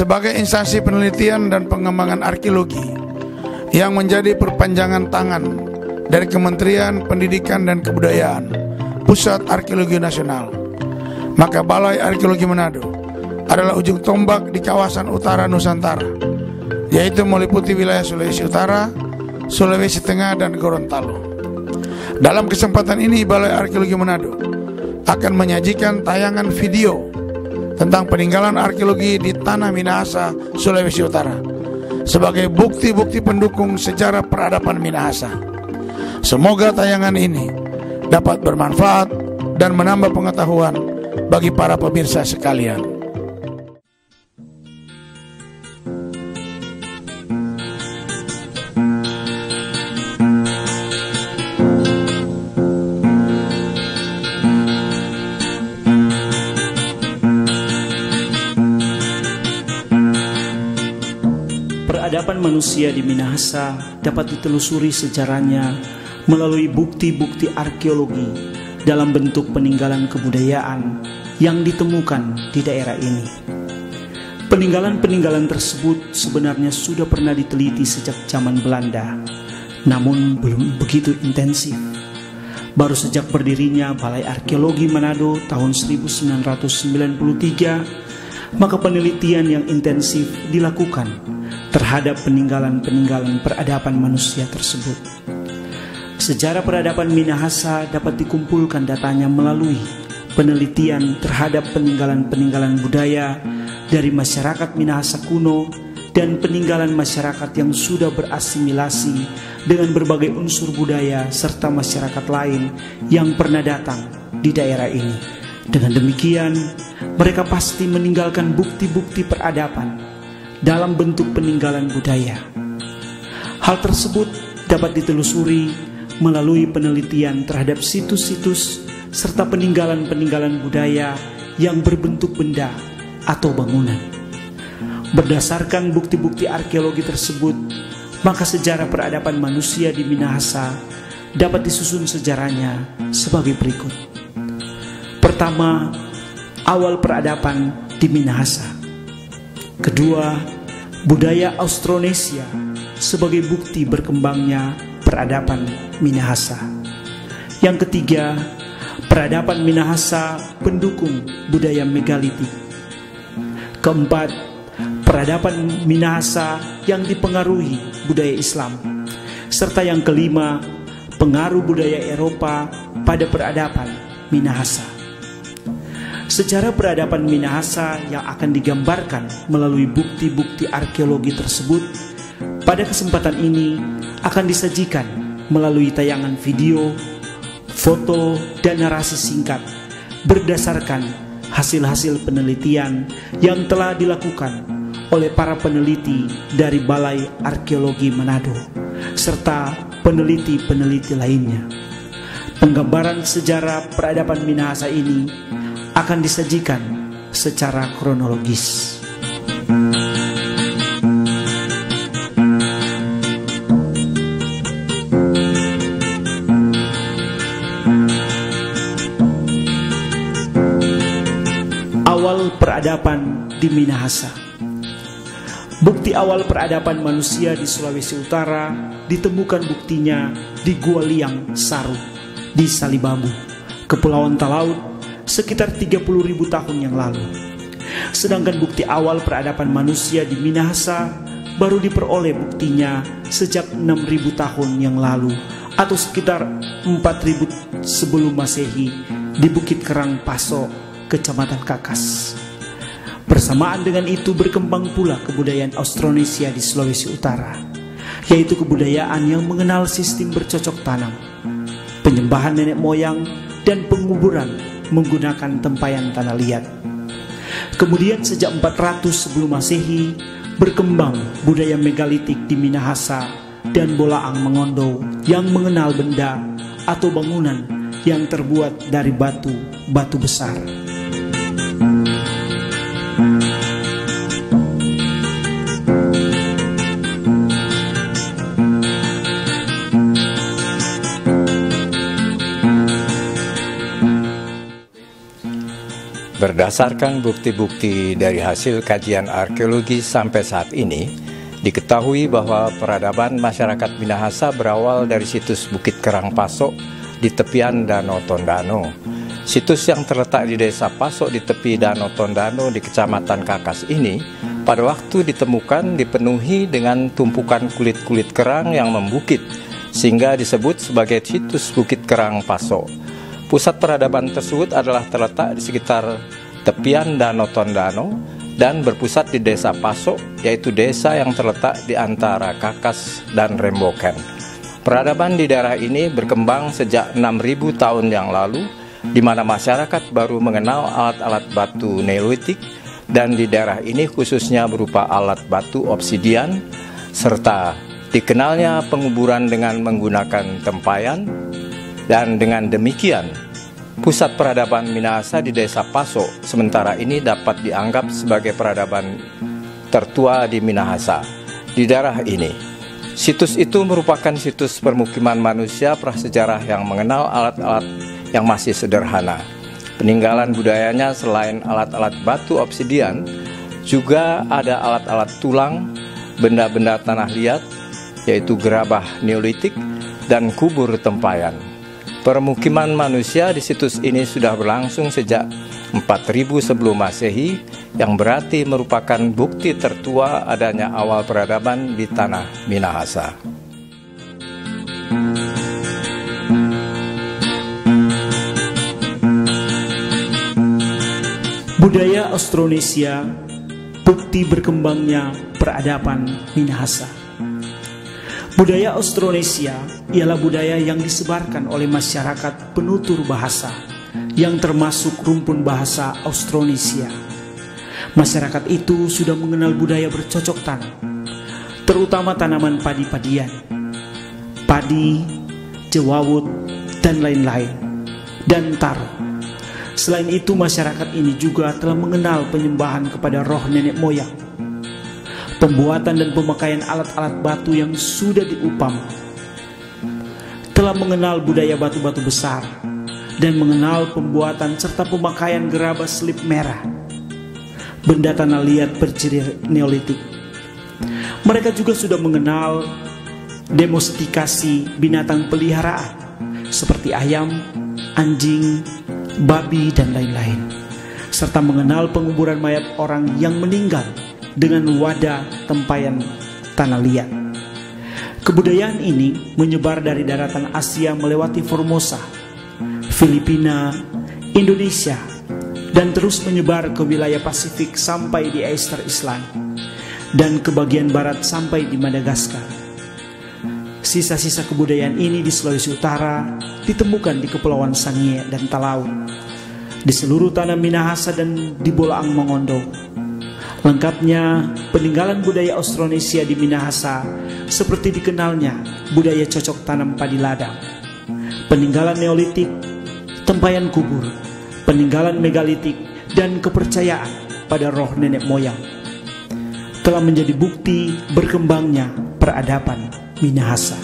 sebagai instansi penelitian dan pengembangan arkeologi yang menjadi perpanjangan tangan dari Kementerian Pendidikan dan Kebudayaan, Pusat Arkeologi Nasional, maka Balai Arkeologi Manado adalah ujung tombak di kawasan utara Nusantara, yaitu meliputi wilayah Sulawesi Utara, Sulawesi Tengah, dan Gorontalo. Dalam kesempatan ini, Balai Arkeologi Manado akan menyajikan tayangan video tentang peninggalan arkeologi di Tanah Minahasa, Sulawesi Utara, sebagai bukti-bukti pendukung sejarah peradaban Minahasa. Semoga tayangan ini dapat bermanfaat dan menambah pengetahuan bagi para pemirsa sekalian. Peradaban manusia di Minahasa dapat ditelusuri sejarahnya melalui bukti-bukti arkeologi dalam bentuk peninggalan kebudayaan yang ditemukan di daerah ini. Peninggalan-peninggalan tersebut sebenarnya sudah pernah diteliti sejak zaman Belanda, namun belum begitu intensif. Baru sejak berdirinya Balai Arkeologi Manado tahun 1993, maka penelitian yang intensif dilakukan terhadap peninggalan-peninggalan peradaban manusia tersebut. Sejarah peradaban Minahasa dapat dikumpulkan datanya melalui penelitian terhadap peninggalan-peninggalan budaya dari masyarakat Minahasa kuno dan peninggalan masyarakat yang sudah berasimilasi dengan berbagai unsur budaya serta masyarakat lain yang pernah datang di daerah ini. Dengan demikian, mereka pasti meninggalkan bukti-bukti peradaban dalam bentuk peninggalan budaya. Hal tersebut dapat ditelusuri melalui penelitian terhadap situs-situs serta peninggalan-peninggalan budaya yang berbentuk benda atau bangunan. Berdasarkan bukti-bukti arkeologi tersebut, maka sejarah peradaban manusia di Minahasa dapat disusun sejarahnya sebagai berikut. Pertama, awal peradaban di Minahasa. Kedua, budaya Austronesia sebagai bukti berkembangnya peradaban Minahasa. Yang ketiga, peradaban Minahasa pendukung budaya megalitik. Keempat, peradaban Minahasa yang dipengaruhi budaya Islam. Serta yang kelima, pengaruh budaya Eropa pada peradaban Minahasa. Sejarah peradaban Minahasa yang akan digambarkan melalui bukti-bukti arkeologi tersebut pada kesempatan ini akan disajikan melalui tayangan video, foto, dan narasi singkat berdasarkan hasil-hasil penelitian yang telah dilakukan oleh para peneliti dari Balai Arkeologi Manado serta peneliti-peneliti lainnya. Penggambaran sejarah peradaban Minahasa ini akan disajikan secara kronologis. Awal peradaban di Minahasa. Bukti awal peradaban manusia di Sulawesi Utara ditemukan buktinya di Gua Liang Saru di Salibabu, Kepulauan Talaut, sekitar 30.000 tahun yang lalu. Sedangkan bukti awal peradaban manusia di Minahasa baru diperoleh buktinya sejak 6.000 tahun yang lalu atau sekitar 4.000 sebelum Masehi di Bukit Kerang Paso, Kecamatan Kakas. Bersamaan dengan itu berkembang pula kebudayaan Austronesia di Sulawesi Utara, yaitu kebudayaan yang mengenal sistem bercocok tanam, penyembahan nenek moyang, dan penguburan menggunakan tempayan tanah liat. Kemudian sejak 400 sebelum Masehi berkembang budaya megalitik di Minahasa dan Bolaang Mengondo yang mengenal benda atau bangunan yang terbuat dari batu besar. Berdasarkan bukti-bukti dari hasil kajian arkeologi sampai saat ini, diketahui bahwa peradaban masyarakat Minahasa berawal dari situs Bukit Kerang Pasok di tepian Danau Tondano. Situs yang terletak di desa Pasok di tepi Danau Tondano di Kecamatan Kakas ini pada waktu ditemukan dipenuhi dengan tumpukan kulit-kulit kerang yang membukit, sehingga disebut sebagai situs Bukit Kerang Pasok. Pusat peradaban tersebut adalah terletak di sekitar tepian Danau Tondano dan berpusat di desa Pasok, yaitu desa yang terletak di antara Kakas dan Remboken. Peradaban di daerah ini berkembang sejak 6.000 tahun yang lalu, di mana masyarakat baru mengenal alat-alat batu Neolitik, dan di daerah ini khususnya berupa alat batu obsidian, serta dikenalnya penguburan dengan menggunakan tempayan. Dan dengan demikian, pusat peradaban Minahasa di desa Pasok sementara ini dapat dianggap sebagai peradaban tertua di Minahasa. Di daerah ini, situs itu merupakan situs permukiman manusia prasejarah yang mengenal alat-alat yang masih sederhana. Peninggalan budayanya selain alat-alat batu obsidian, juga ada alat-alat tulang, benda-benda tanah liat, yaitu gerabah Neolitik, dan kubur tempayan. Permukiman manusia di situs ini sudah berlangsung sejak 4000 sebelum Masehi, yang berarti merupakan bukti tertua adanya awal peradaban di tanah Minahasa. Budaya Austronesia, bukti berkembangnya peradaban Minahasa. Budaya Austronesia ialah budaya yang disebarkan oleh masyarakat penutur bahasa yang termasuk rumpun bahasa Austronesia. Masyarakat itu sudah mengenal budaya bercocok tanam, terutama tanaman padi-padian, padi, jewawut, dan lain-lain, dan taro. Selain itu, masyarakat ini juga telah mengenal penyembahan kepada roh nenek moyang, pembuatan dan pemakaian alat-alat batu yang sudah diupam, telah mengenal budaya batu-batu besar, dan mengenal pembuatan serta pemakaian gerabah selip merah, benda tanah liat berciri Neolitik. Mereka juga sudah mengenal domestikasi binatang peliharaan seperti ayam, anjing, babi, dan lain-lain, serta mengenal penguburan mayat orang yang meninggal dengan wadah tempayan tanah liat. Kebudayaan ini menyebar dari daratan Asia melewati Formosa, Filipina, Indonesia, dan terus menyebar ke wilayah Pasifik sampai di Easter Island, dan ke bagian barat sampai di Madagaskar. Sisa-sisa kebudayaan ini di Sulawesi Utara ditemukan di Kepulauan Sangihe dan Talaut, di seluruh tanah Minahasa dan di Bolaang Mongondo. Lengkapnya peninggalan budaya Austronesia di Minahasa seperti dikenalnya budaya cocok tanam padi ladang, peninggalan Neolitik, tempayan kubur, peninggalan megalitik, dan kepercayaan pada roh nenek moyang telah menjadi bukti berkembangnya peradaban Minahasa.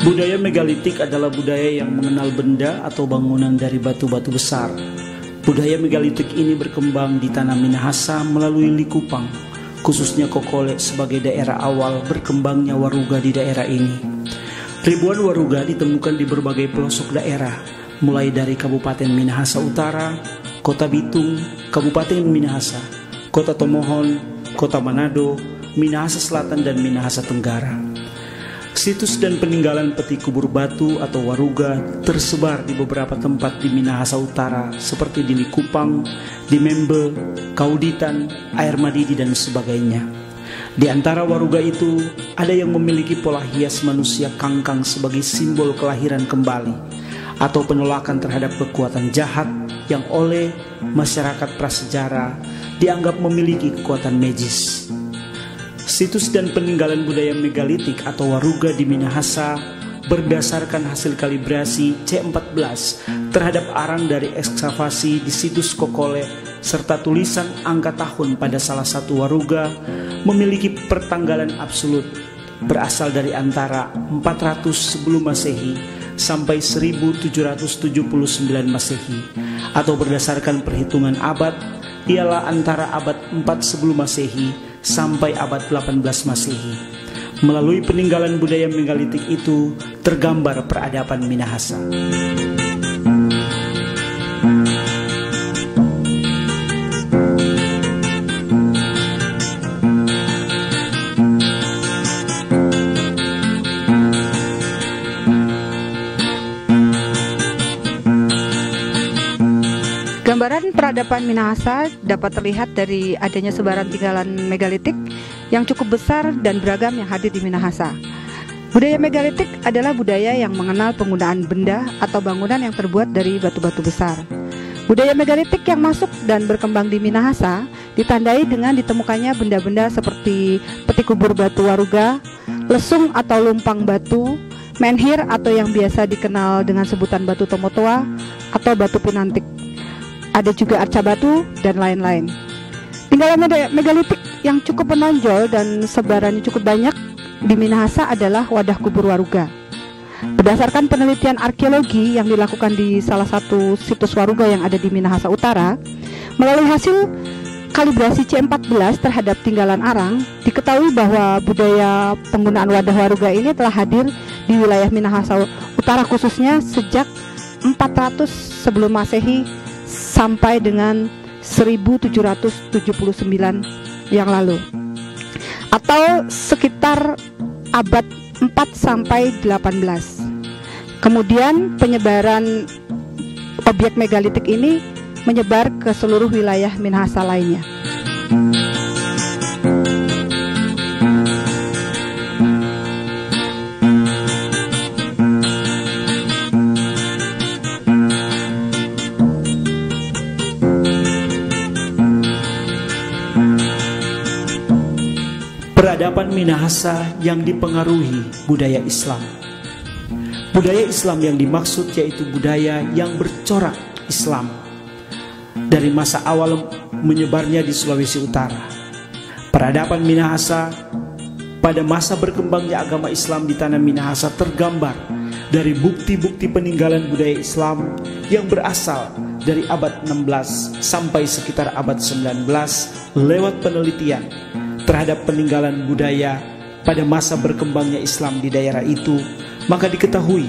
Budaya megalitik adalah budaya yang mengenal benda atau bangunan dari batu-batu besar. Budaya megalitik ini berkembang di tanah Minahasa melalui Likupang, khususnya Kokole sebagai daerah awal berkembangnya waruga di daerah ini. Ribuan waruga ditemukan di berbagai pelosok daerah, mulai dari Kabupaten Minahasa Utara, Kota Bitung, Kabupaten Minahasa, Kota Tomohon, Kota Manado, Minahasa Selatan, dan Minahasa Tenggara. Situs dan peninggalan peti kubur batu atau waruga tersebar di beberapa tempat di Minahasa Utara seperti di Likupang, di Membe, Kauditan, Air Madidi, dan sebagainya. Di antara waruga itu ada yang memiliki pola hias manusia kangkang sebagai simbol kelahiran kembali atau penolakan terhadap kekuatan jahat yang oleh masyarakat prasejarah dianggap memiliki kekuatan magis. Situs dan peninggalan budaya megalitik atau waruga di Minahasa berdasarkan hasil kalibrasi C14 terhadap arang dari ekskavasi di situs Kokole serta tulisan angka tahun pada salah satu waruga memiliki pertanggalan absolut berasal dari antara 400 sebelum Masehi sampai 1779 Masehi, atau berdasarkan perhitungan abad ialah antara abad 4 sebelum Masehi sampai abad 18 Masehi. Melalui peninggalan budaya megalitik itu tergambar peradaban Minahasa. Gambaran peradaban Minahasa dapat terlihat dari adanya sebaran tinggalan megalitik yang cukup besar dan beragam yang hadir di Minahasa. Budaya megalitik adalah budaya yang mengenal penggunaan benda atau bangunan yang terbuat dari batu-batu besar. Budaya megalitik yang masuk dan berkembang di Minahasa ditandai dengan ditemukannya benda-benda seperti peti kubur batu waruga, lesung atau lumpang batu, menhir atau yang biasa dikenal dengan sebutan batu tomotoa atau batu pinantik. Ada juga arca batu dan lain-lain. Tinggalan megalitik yang cukup menonjol dan sebarannya cukup banyak di Minahasa adalah wadah kubur waruga. Berdasarkan penelitian arkeologi yang dilakukan di salah satu situs waruga yang ada di Minahasa Utara, melalui hasil kalibrasi C14 terhadap tinggalan arang, diketahui bahwa budaya penggunaan wadah waruga ini telah hadir di wilayah Minahasa Utara khususnya sejak 400 sebelum Masehi sampai dengan 1779 yang lalu, atau sekitar abad 4 sampai 18. Kemudian penyebaran objek megalitik ini menyebar ke seluruh wilayah Minahasa lainnya. Peradaban Minahasa yang dipengaruhi budaya Islam. Budaya Islam yang dimaksud yaitu budaya yang bercorak Islam dari masa awal menyebarnya di Sulawesi Utara. Peradaban Minahasa pada masa berkembangnya agama Islam di tanah Minahasa tergambar dari bukti-bukti peninggalan budaya Islam yang berasal dari abad 16 sampai sekitar abad 19 lewat penelitian terhadap peninggalan budaya pada masa berkembangnya Islam di daerah itu, maka diketahui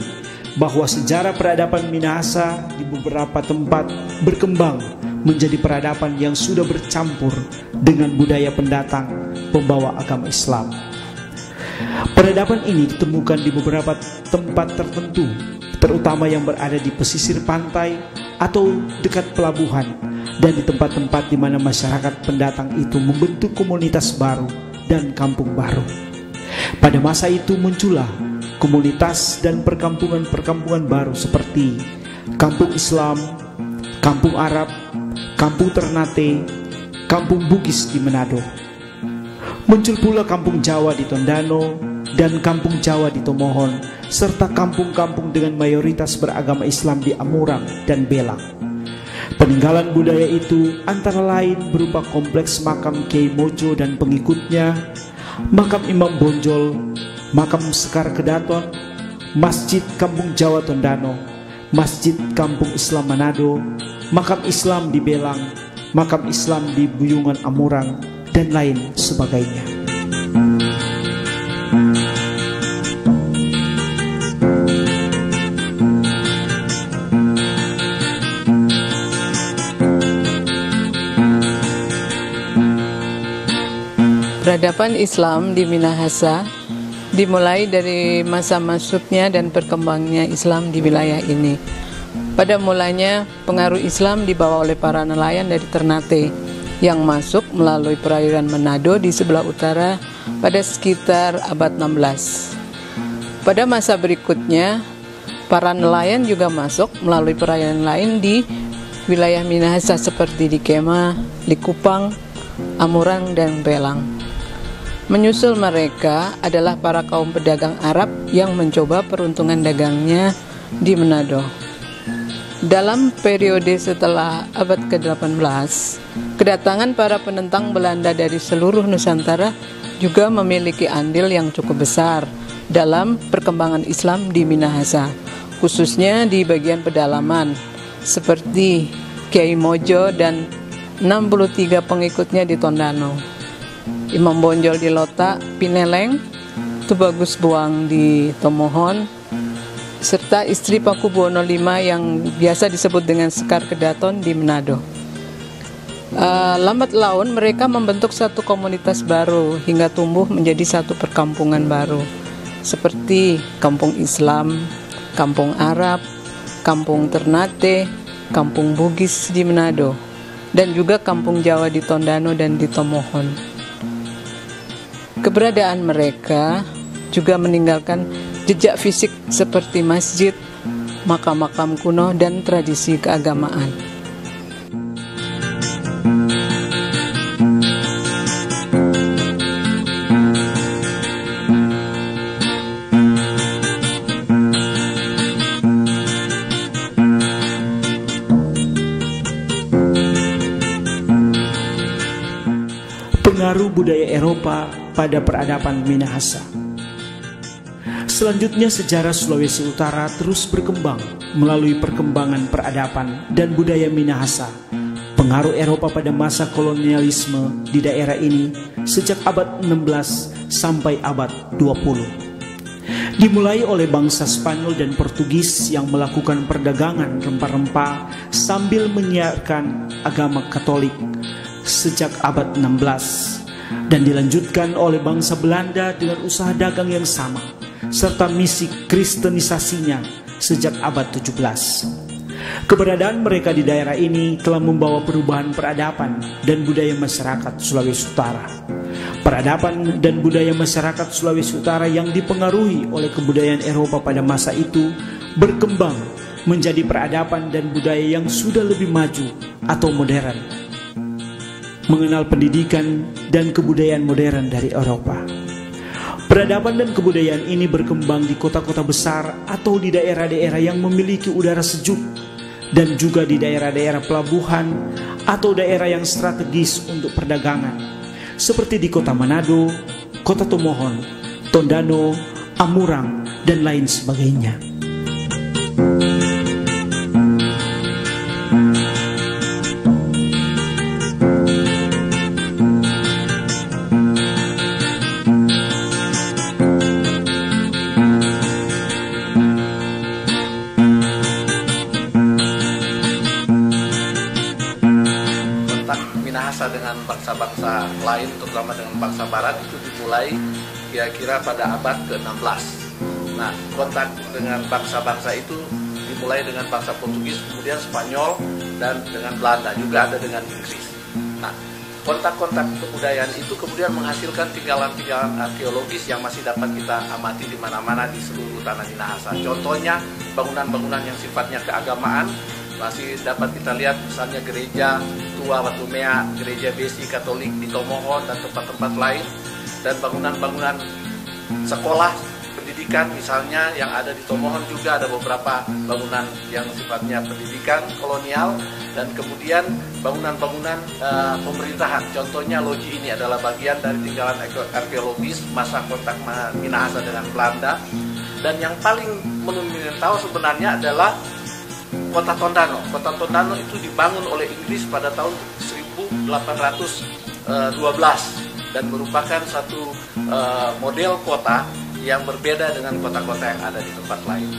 bahwa sejarah peradaban Minahasa di beberapa tempat berkembang menjadi peradaban yang sudah bercampur dengan budaya pendatang pembawa agama Islam. Peradaban ini ditemukan di beberapa tempat tertentu, terutama yang berada di pesisir pantai atau dekat pelabuhan, dan di tempat-tempat di mana masyarakat pendatang itu membentuk komunitas baru dan kampung baru. Pada masa itu muncullah komunitas dan perkampungan-perkampungan baru seperti Kampung Islam, Kampung Arab, Kampung Ternate, Kampung Bugis di Manado. Muncul pula Kampung Jawa di Tondano dan Kampung Jawa di Tomohon, serta kampung-kampung dengan mayoritas beragama Islam di Amurang dan Belang. Peninggalan budaya itu antara lain berupa kompleks makam Kiai Mojo dan pengikutnya, makam Imam Bonjol, makam Sekar Kedaton, Masjid Kampung Jawa Tondano, Masjid Kampung Islam Manado, makam Islam di Belang, makam Islam di Buyungan Amurang, dan lain sebagainya. Peradaban Islam di Minahasa dimulai dari masa masuknya dan berkembangnya Islam di wilayah ini. Pada mulanya, pengaruh Islam dibawa oleh para nelayan dari Ternate yang masuk melalui perairan Manado di sebelah utara pada sekitar abad 16. Pada masa berikutnya, para nelayan juga masuk melalui perairan lain di wilayah Minahasa seperti di Kema, Likupang, Amurang, dan Belang. Menyusul mereka adalah para kaum pedagang Arab yang mencoba peruntungan dagangnya di Manado. Dalam periode setelah abad ke-18, kedatangan para penentang Belanda dari seluruh Nusantara juga memiliki andil yang cukup besar dalam perkembangan Islam di Minahasa, khususnya di bagian pedalaman, seperti Kiai Mojo dan 63 pengikutnya di Tondano, Imam Bonjol di Lota, Pineleng, Tubagus Buang di Tomohon, serta istri Pakubuwono V yang biasa disebut dengan Sekar Kedaton di Manado. Lambat laun mereka membentuk satu komunitas baru hingga tumbuh menjadi satu perkampungan baru, seperti Kampung Islam, Kampung Arab, Kampung Ternate, Kampung Bugis di Manado, dan juga Kampung Jawa di Tondano dan di Tomohon. Keberadaan mereka juga meninggalkan jejak fisik seperti masjid, makam-makam kuno, dan tradisi keagamaan. Pengaruh budaya Eropa pada peradaban Minahasa. Selanjutnya, sejarah Sulawesi Utara terus berkembang melalui perkembangan peradaban dan budaya Minahasa. Pengaruh Eropa pada masa kolonialisme di daerah ini sejak abad 16 sampai abad 20. Dimulai oleh bangsa Spanyol dan Portugis yang melakukan perdagangan rempah-rempah sambil menyiarkan agama Katolik sejak abad 16, dan dilanjutkan oleh bangsa Belanda dengan usaha dagang yang sama serta misi kristenisasinya sejak abad 17. Keberadaan mereka di daerah ini telah membawa perubahan peradaban dan budaya masyarakat Sulawesi Utara. Peradaban dan budaya masyarakat Sulawesi Utara yang dipengaruhi oleh kebudayaan Eropa pada masa itu berkembang menjadi peradaban dan budaya yang sudah lebih maju atau modern, mengenal pendidikan dan kebudayaan modern dari Eropa. Peradaban dan kebudayaan ini berkembang di kota-kota besar atau di daerah-daerah yang memiliki udara sejuk, dan juga di daerah-daerah pelabuhan atau daerah yang strategis untuk perdagangan, seperti di kota Manado, kota Tomohon, Tondano, Amurang, dan lain sebagainya. Minahasa dengan bangsa-bangsa lain, terutama dengan bangsa barat, itu dimulai kira-kira pada abad ke-16. Nah, kontak dengan bangsa-bangsa itu dimulai dengan bangsa Portugis, kemudian Spanyol, dan dengan Belanda, juga ada dengan Inggris. Nah, kontak-kontak kebudayaan itu kemudian menghasilkan tinggalan-tinggalan arkeologis yang masih dapat kita amati di mana-mana di seluruh tanah Minahasa. Contohnya, bangunan-bangunan yang sifatnya keagamaan masih dapat kita lihat, misalnya gereja tua Watumea, gereja Besi Katolik di Tomohon dan tempat-tempat lain, dan bangunan-bangunan sekolah pendidikan misalnya yang ada di Tomohon juga ada beberapa bangunan yang sifatnya pendidikan kolonial, dan kemudian bangunan-bangunan pemerintahan. Contohnya loji ini adalah bagian dari tinggalan arkeologis masa kontak Minahasa dengan Belanda. Dan yang paling monumental sebenarnya adalah Kota Tondano. Kota Tondano itu dibangun oleh Inggris pada tahun 1812 dan merupakan satu model kota yang berbeda dengan kota-kota yang ada di tempat lain.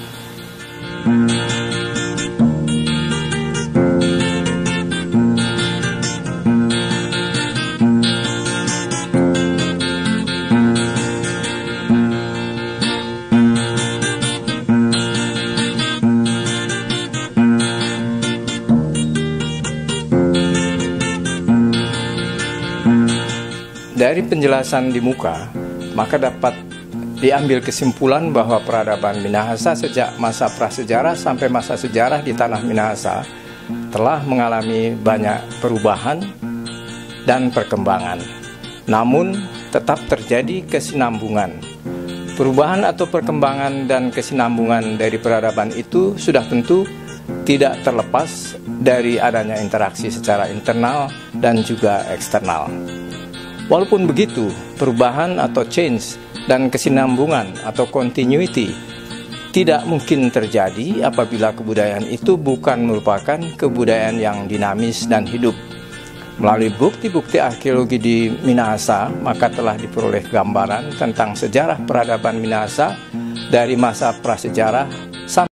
Dari penjelasan di muka, maka dapat diambil kesimpulan bahwa peradaban Minahasa sejak masa prasejarah sampai masa sejarah di tanah Minahasa telah mengalami banyak perubahan dan perkembangan. Namun, tetap terjadi kesinambungan. Perubahan atau perkembangan dan kesinambungan dari peradaban itu sudah tentu tidak terlepas dari adanya interaksi secara internal dan juga eksternal. Walaupun begitu, perubahan atau change dan kesinambungan atau continuity tidak mungkin terjadi apabila kebudayaan itu bukan merupakan kebudayaan yang dinamis dan hidup. Melalui bukti-bukti arkeologi di Minahasa, maka telah diperoleh gambaran tentang sejarah peradaban Minahasa dari masa prasejarah sampai